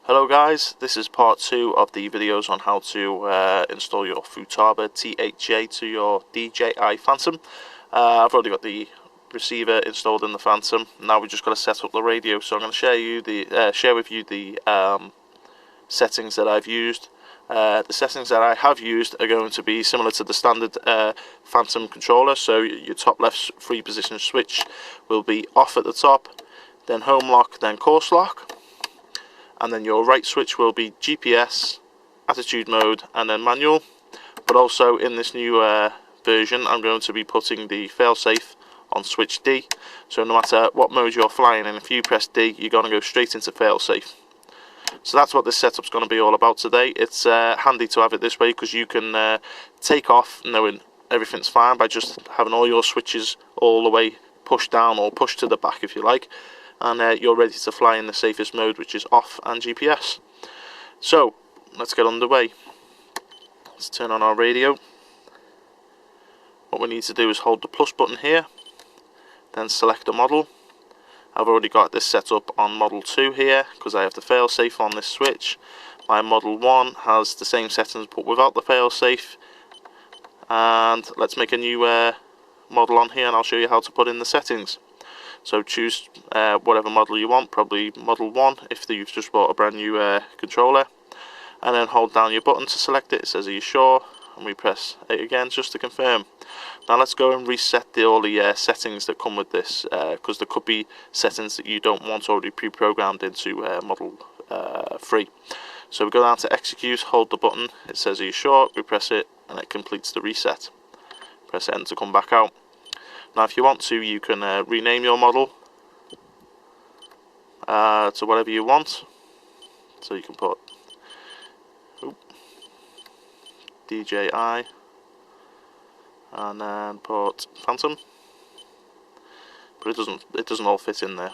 Hello guys, this is part 2 of the videos on how to install your Futaba T8J to your DJI Phantom. I've already got the receiver installed in the Phantom. Now we've just got to set up the radio. So I'm going to share with you the settings that I've used. The settings that I have used are going to be similar to the standard Phantom controller. So your top left 3 position switch will be off at the top, then home lock, then course lock. And then your right switch will be GPS, attitude mode, and then manual. But also in this new version, I'm going to be putting the FailSafe on switch D. So no matter what mode you're flying in, if you press D, you're going to go straight into FailSafe. So that's what this setup's going to be all about today. It's handy to have it this way because you can take off knowing everything's fine by just having all your switches all the way pushed down or pushed to the back if you like. And you're ready to fly in the safest mode, which is off and GPS. So let's get underway. Let's turn on our radio. What we need to do is hold the plus button here, then select a model. I've already got this set up on model 2 here because I have the failsafe on this switch. My model 1 has the same settings but without the failsafe. And let's make a new model on here and I'll show you how to put in the settings. So choose whatever model you want, probably model 1 if you've just bought a brand new controller. And then hold down your button to select it. It says, are you sure? And we press it again just to confirm. Now let's go and reset all the settings that come with this, because there could be settings that you don't want already pre-programmed into model 3. So we go down to execute, hold the button, it says, are you sure? We press it and it completes the reset. Press Enter to come back out. Now if you want to, you can rename your model to whatever you want. So you can put DJI and then put Phantom, but it doesn't all fit in there.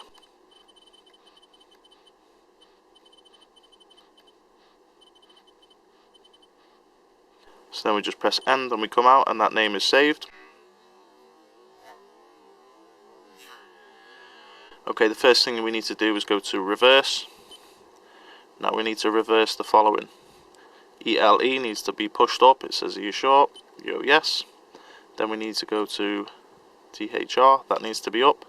So then we just press End and we come out and that name is saved. Okay, the first thing we need to do is go to reverse. Now we need to reverse the following. ELE needs to be pushed up. It says, are you sure? Yo, yes. Then we need to go to THR. That needs to be up.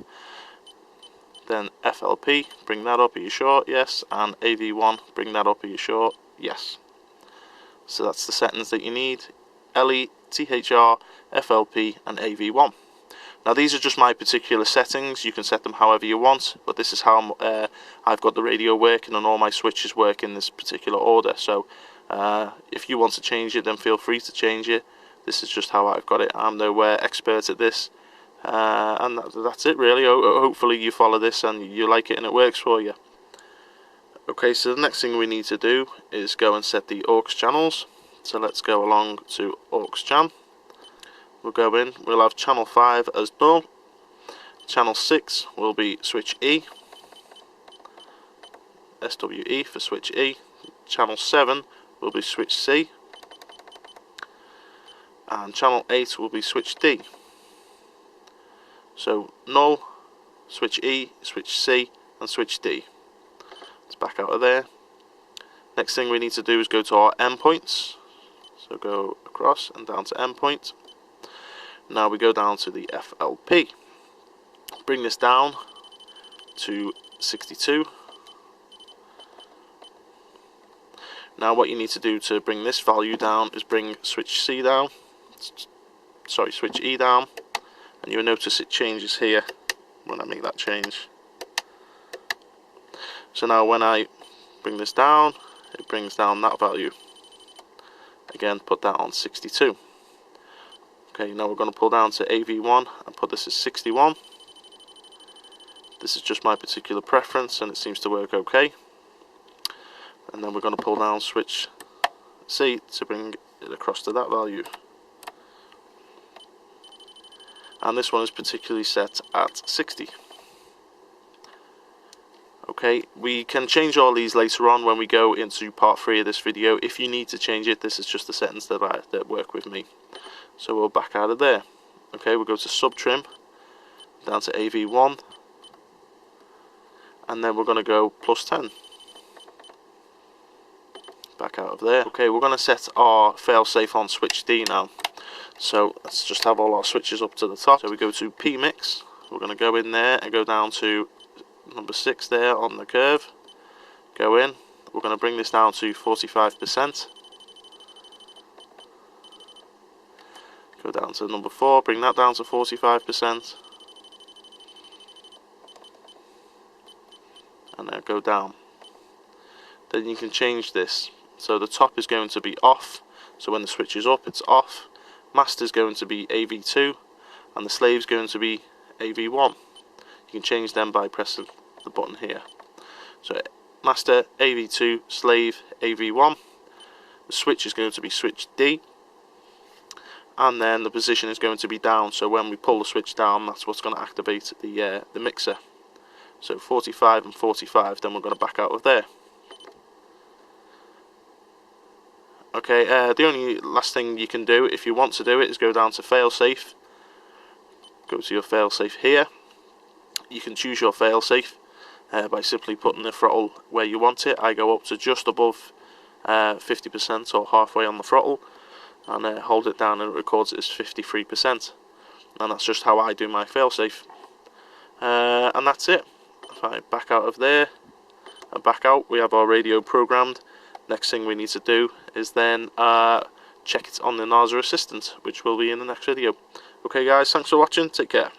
Then FLP, bring that up. Are you sure? Yes. And AV1, bring that up. Are you sure? Yes. So that's the settings that you need. LE, THR, FLP, and AV1. Now these are just my particular settings. You can set them however you want, but this is how I've got the radio working and all my switches work in this particular order. So if you want to change it, then feel free to change it. This is just how I've got it. I'm no expert at this, and that's it really. Hopefully you follow this and you like it and it works for you. Okay, so the next thing we need to do is go and set the aux channels. So let's go along to aux chan. We'll go in, we'll have channel 5 as null, channel 6 will be switch E, SWE for switch E, channel 7 will be switch C, and channel 8 will be switch D. So null, switch E, switch C, and switch D. Let's back out of there. Next thing we need to do is go to our endpoints, so go across and down to endpoint. Now we go down to the FLP, bring this down to 62. Now what you need to do to bring this value down is bring switch C down, switch E down, and you'll notice it changes here when I make that change. So now when I bring this down, it brings down that value. Again, put that on 62. Okay, now we're going to pull down to AV1 and put this as 61. This is just my particular preference and it seems to work okay. And then we're going to pull down switch C to bring it across to that value. And this one is particularly set at 60. Okay, we can change all these later on when we go into part 3 of this video. If you need to change it, this is just the settings that work with me. So we'll back out of there. Okay, we'll go to sub trim, down to AV1, and then we're going to go +10. back out of there. Okay, we're going to set our failsafe on switch D now. So let's just have all our switches up to the top. So we go to PMix. We're going to go in there and go down to number 6 there on the curve. Go in. We're going to bring this down to 45%. Go down to number 4, bring that down to 45%. And then go down. Then you can change this. So the top is going to be off. So when the switch is up, it's off. Master is going to be AV2. And the slave is going to be AV1. You can change them by pressing the button here. So master AV2, slave AV1. The switch is going to be switch D. And then the position is going to be down, so when we pull the switch down, that's what's going to activate the mixer. So 45 and 45, then we're going to back out of there. Okay, the only last thing you can do if you want to do it is go down to failsafe. Go to your failsafe here. You can choose your failsafe by simply putting the throttle where you want it. I go up to just above 50% or halfway on the throttle, and hold it down and it records it as 53%, and that's just how I do my failsafe. And that's it. If I back out of there and back out, we have our radio programmed. Next thing we need to do is then check it on the NASA Assistant, which will be in the next video. Okay guys, thanks for watching, take care.